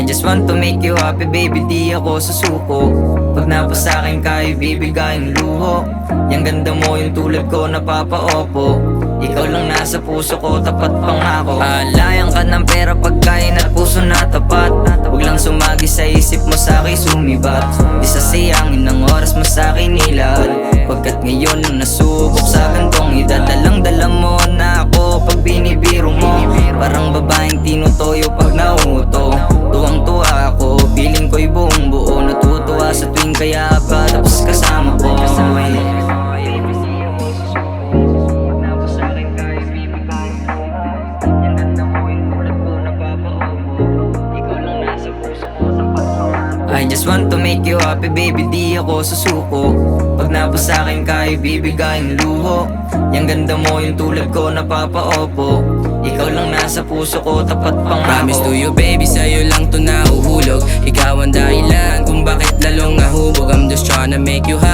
just want to make you happy baby, di ako susuko. Pag napos sa'kin kayo bibigay ng luho. Yang ganda mo yung tulad ko napapaopo. Ikaw lang nasa puso ko, tapat pangako. Alayan ka ng pera, pagkain at puso na tapat. Huwag lang sumagi sa isip mo sa'kin sumibat. Di sasayangin ng oras mo sa'kin nilad. Pagkat ngayon nung nasubok sa gantong edad, dalang-dala mo na ako pag binibiro mo. Parang babaeng tinutoyo pag nauto. Tuwang-tuwa ako, feeling ko'y buong buo. Natutuwa sa tuwing kaya ba tapos kasama ko. I just want to make you happy baby, di ako susuko. Pag napos sa'kin kayo bibigay ng luho. Yang ganda mo yung tulad ko napapaopo. Ikaw lang nasa puso ko, tapat pangako. Promise to you baby, sa'yo lang to nahuhulog. Ikaw ang dahilan kung bakit lalong nahubog. I'm just tryna make you happy